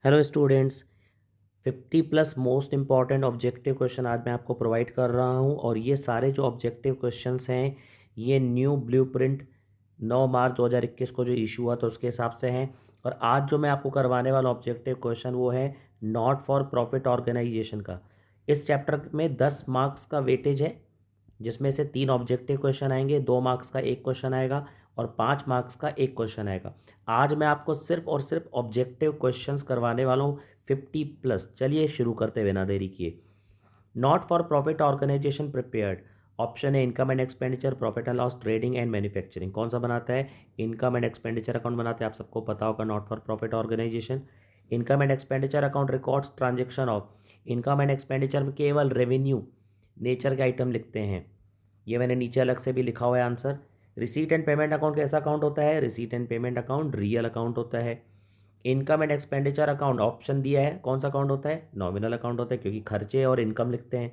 Hello students, 50+ most important objective question आज मैं आपको प्रोवाइड कर रहा हूं और ये सारे जो ऑब्जेक्टिव क्वेश्चंस हैं ये न्यू ब्लूप्रिंट 9 मार्च 2021 को जो इशू हुआ तो उसके हिसाब से हैं। और आज जो मैं आपको करवाने वाला ऑब्जेक्टिव क्वेश्चन वो है नॉट फॉर प्रॉफिट ऑर्गेनाइजेशन का। इस चैप्टर में 10 मार्क्स का वेटेज है, जिसमें से 3 ऑब्जेक्टिव क्वेश्चन आएंगे, 2 मार्क्स का एक क्वेश्चन आएगा और 5 मार्क्स का एक क्वेश्चन आएगा। आज मैं आपको सिर्फ और सिर्फ ऑब्जेक्टिव क्वेश्चंस करवाने वाला हूँ 50+। चलिए शुरू करते बिना देरी किए। Not for profit organisation prepared. Option है income and expenditure, profit and loss, trading and manufacturing. कौन सा बनाता है? इनकम एंड एक्सपेंडिचर अकाउंट बनाते हैं, आप सबको पता होगा। Not for profit organisation. Income and expenditure account records transaction of. Income and expenditure में केवल रेवेन्यू नेचर के आइटम लिखते हैं। ये मैंने नीचे अलग से भी लिखा हुआ है answer. Receipt and payment account कैसा अकाउंट होता है? Receipt and payment account real account होता है। Income and expenditure account option दिया है, कौन सा अकाउंट होता है? नॉमिनल अकाउंट होता है, क्योंकि खर्चे और इनकम लिखते हैं।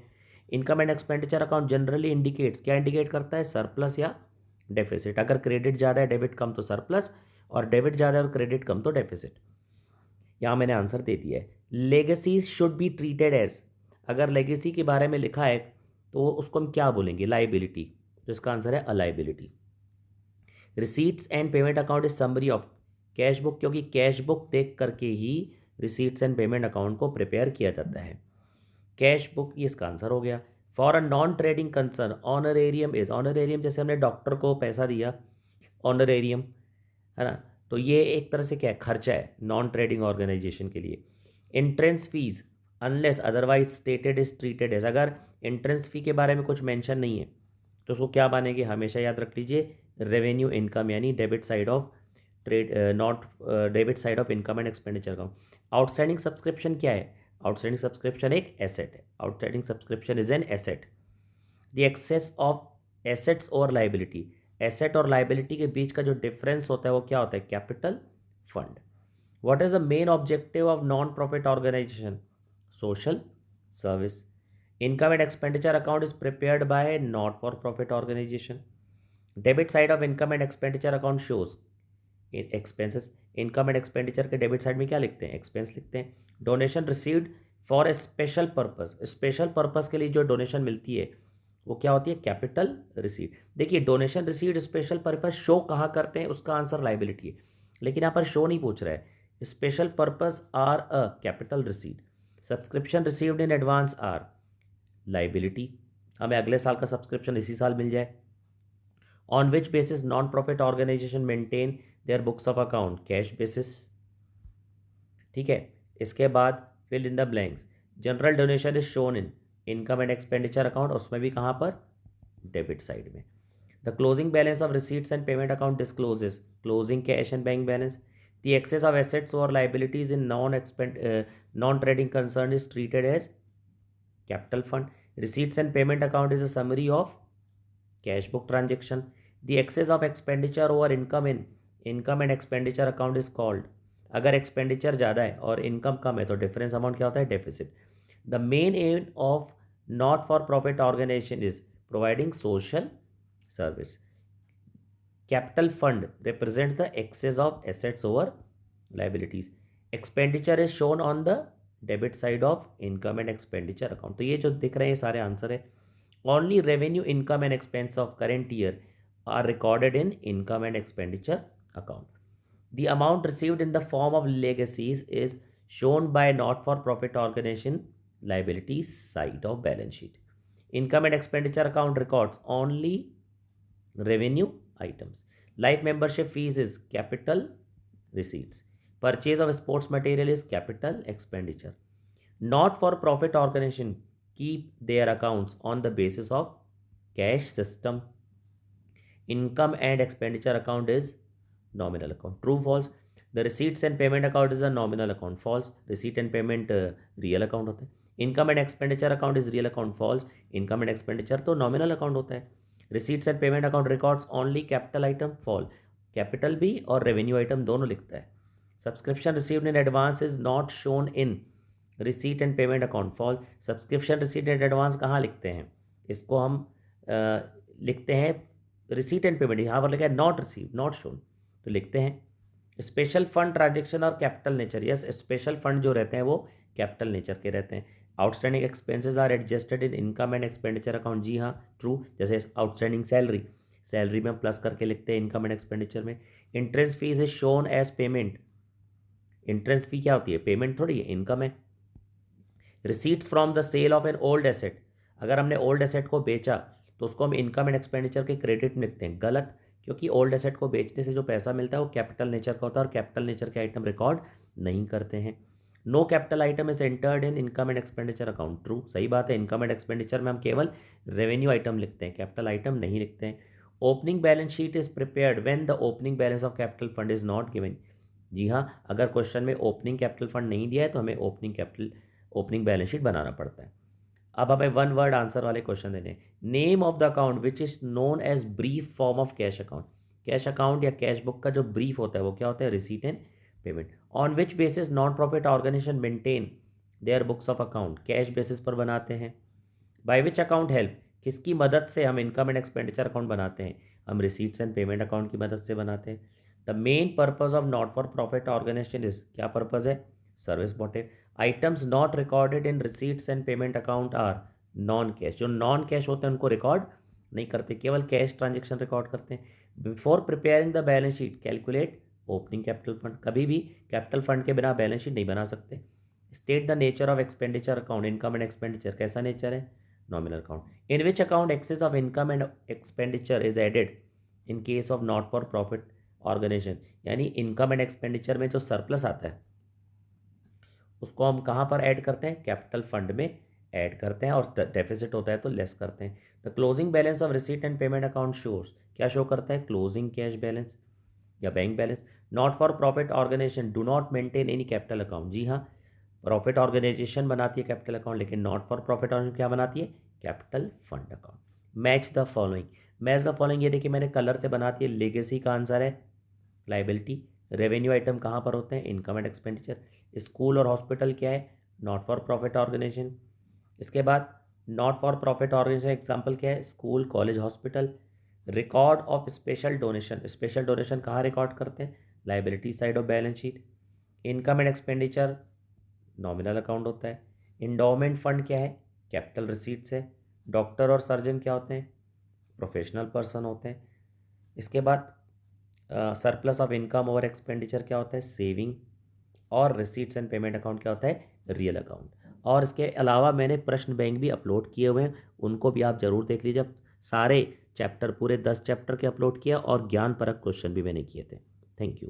Income and expenditure account generally indicates, क्या इंडिकेट करता है? सरप्लस या डेफिसिट। अगर क्रेडिट ज़्यादा है, डेबिट कम, तो सरप्लस, और डेबिट ज़्यादा है और क्रेडिट कम तो डेफिसिट। यहाँ मैंने आंसर दे दिया है। Legacies should be treated as. अगर लेगेसी के बारे में लिखा है तो उसको हम क्या बोलेंगे? लाइबिलिटी। तो इसका आंसर है a liability. Receipts and payment account is summary of cash book, क्योंकि कैश बुक देख करके ही रिसीट्स एंड पेमेंट अकाउंट को प्रिपेयर किया जाता है। कैश बुक, ये इसका आंसर हो गया। For a non trading concern honorarium is. Honorarium जैसे हमने डॉक्टर को पैसा दिया, ऑनरेरियम, है ना? तो ये एक तरह से क्या है? खर्चा है नॉन ट्रेडिंग ऑर्गेनाइजेशन के लिए। Entrance fees unless otherwise stated is treated as. अगर एंट्रेंस फी के बारे में कुछ मेंशन नहीं है तो उसको क्या मानेंगे? हमेशा याद रख लीजिए, रेवेन्यू इनकम, यानी debit side of trade, not debit side of income and expenditure account. Outstanding subscription क्या है? आउटस्टैंडिंग सब्सक्रिप्शन एक एसेट है। Outstanding subscription is an asset. The excess of assets और लाइबिलिटी। एसेट और लाइबिलिटी के बीच का जो डिफरेंस होता है वो क्या होता है? Capital fund. What is the main objective of non profit organisation? Social service. Income and expenditure account is prepared by not for profit organisation. Debit side of income and expenditure account shows expenses. Income and expenditure के debit side में क्या लिखते हैं? Expense लिखते हैं। Donation received for a special purpose. Special purpose के लिए जो डोनेशन मिलती है वो क्या होती है? Capital receipt. देखिए, donation received special purpose show कहाँ करते हैं? उसका आंसर लाइबिलिटी है, लेकिन यहाँ पर शो नहीं पूछ रहा है। Special purpose are a capital receipt. Subscription received in advance are liability. हमें अगले साल का सब्सक्रिप्शन इसी साल मिल जाए। On which basis non profit organisation maintain their books of account? Cash basis. ठीक है। इसके बाद fill in the blanks. General donation is shown in income and expenditure account, उसमें भी कहाँ पर? डेबिट साइड में। The closing balance of receipts and payment account discloses closing cash and bank balance. The excess of assets और liabilities in non trading concern is treated as capital fund. Receipts and payment account is a summary of cash book transaction. The excess of expenditure over income in income and expenditure account is called, अगर expenditure ज़्यादा है और income कम है तो difference amount क्या होता है? Deficit. The main aim of not for profit organisation is providing social service. Capital fund represents the excess of assets over liabilities. Expenditure is shown on the debit side of income and expenditure account. तो ये जो दिख रहे हैं सारे answer है। Only revenue, income and expense of current year are recorded in income and expenditure account. The amount received in the form of legacies is shown by not for profit organization liabilities side of balance sheet. Income and expenditure account records only revenue items. Life membership fees is capital receipts. Purchase of sports material is capital expenditure. Not for profit organization keep their accounts on the basis of cash system. Income and expenditure account is nominal account. True, false? The receipts and payment account is a nominal account. False. Receipt and payment real account होता है. Income and expenditure account is real account. False. Income and expenditure तो nominal account होता है. Receipts and payment account records only capital item. False. Capital भी और revenue item दोनों लिखता है. Subscription received in advance is not shown in receipt and payment account. False. Subscription received in advance कहाँ लिखते हैं? इसको हम लिखते हैं रिसीट एंड पेमेंट। यहाँ पर लिखा है नॉट रिसीव, नॉट शोन, तो लिखते हैं स्पेशल फंड ट्रांजेक्शन और capital nature, yes special fund जो रहते हैं वो कैपिटल नेचर के रहते हैं। Outstanding expenses are adjusted in income and expenditure account, जी हाँ ट्रू। जैसे आउटस्टैंडिंग सैलरी, सैलरी में हम प्लस करके लिखते हैं इनकम एंड एक्सपेंडिचर में। Interest fees is shown as payment, interest fee क्या होती है, पेमेंट थोड़ी है, इनकम है। Receipts from the sale of an old asset, अगर हमने ओल्ड एसेट को बेचा तो उसको हम इनकम एंड एक्सपेंडिचर के क्रेडिट में लिखते हैं, गलत, क्योंकि ओल्ड एसेट को बेचने से जो पैसा मिलता है वो कैपिटल नेचर का होता है और कैपिटल नेचर के आइटम रिकॉर्ड नहीं करते हैं। No capital item is entered in income and expenditure account, true, सही बात है। इनकम एंड एक्सपेंडिचर में हम केवल रेवेन्यू आइटम लिखते हैं, कैपिटल आइटम नहीं लिखते हैं। Opening balance sheet is prepared when the opening balance of capital fund is not given, जी हाँ, अगर क्वेश्चन में ओपनिंग कैपिटल फंड नहीं दिया है तो हमें ओपनिंग बैलेंस शीट बनाना पड़ता है। अब हमें वन वर्ड आंसर वाले क्वेश्चन देने। Name of the account which is known as brief form of cash account, cash account या कैश बुक का जो ब्रीफ होता है वो क्या होता है, receipt and payment. On which basis non profit organisation maintain their books of account, cash basis पर बनाते हैं। बाय विच अकाउंट हेल्प, किसकी मदद से हम इनकम एंड एक्सपेंडिचर अकाउंट बनाते हैं, हम रिसीट्स एंड पेमेंट अकाउंट की मदद से बनाते हैं। The main purpose of not for profit organisation is, क्या पर्पज है, service motive. Items not recorded in receipts and payment account are non cash, जो नॉन कैश होते हैं उनको रिकॉर्ड नहीं करते, केवल कैश ट्रांजेक्शन रिकॉर्ड करते हैं। Before preparing the balance sheet calculate opening capital fund, कभी भी कैपिटल फंड के बिना बैलेंस शीट नहीं बना सकते। State the nature of expenditure account, income and expenditure कैसा नेचर है, nominal account. In which account excess of income and expenditure is added in case of not for profit organisation, यानी income and expenditure में जो surplus आता है उसको हम कहाँ पर ऐड करते हैं, कैपिटल फंड में ऐड करते हैं, और डेफिसिट होता है तो लेस करते हैं। The closing balance of receipt and payment account शोर्स, क्या शो करता है, क्लोजिंग कैश बैलेंस या bank balance. Not for profit organisation do not maintain any capital account, जी हाँ, प्रॉफिट ऑर्गेनाइजेशन बनाती है कैपिटल अकाउंट, लेकिन नॉट फॉर प्रॉफिट ऑर्गेनाइजेशन क्या बनाती है, capital fund account. Match the following, match the following, ये देखिए मैंने कलर से बनाती है, लेगेसी का आंसर है लाइबिलिटी। रेवेन्यू आइटम कहाँ पर होते हैं, इनकम एंड एक्सपेंडिचर। स्कूल और हॉस्पिटल क्या है, नॉट फॉर प्रॉफिट ऑर्गेनाइजेशन। इसके बाद not for profit organisation example क्या है, school college hospital. Record of special donation, special donation कहाँ रिकॉर्ड करते हैं, liability side of balance sheet. Income and expenditure nominal account होता है। इंडोमेंट फंड क्या है, कैपिटल रिसीट्स है। डॉक्टर और सर्जन क्या होते हैं, प्रोफेशनल पर्सन होते हैं। इसके बाद सरप्लस ऑफ इनकम और एक्सपेंडिचर क्या होता है, सेविंग। और रिसीट्स एंड पेमेंट अकाउंट क्या होता है, रियल अकाउंट। और इसके अलावा मैंने प्रश्न बैंक भी अपलोड किए हुए हैं, उनको भी आप ज़रूर देख लीजिए। सारे चैप्टर पूरे 10 चैप्टर के अपलोड किया और ज्ञान परक क्वेश्चन भी मैंने किए थे। Thank you.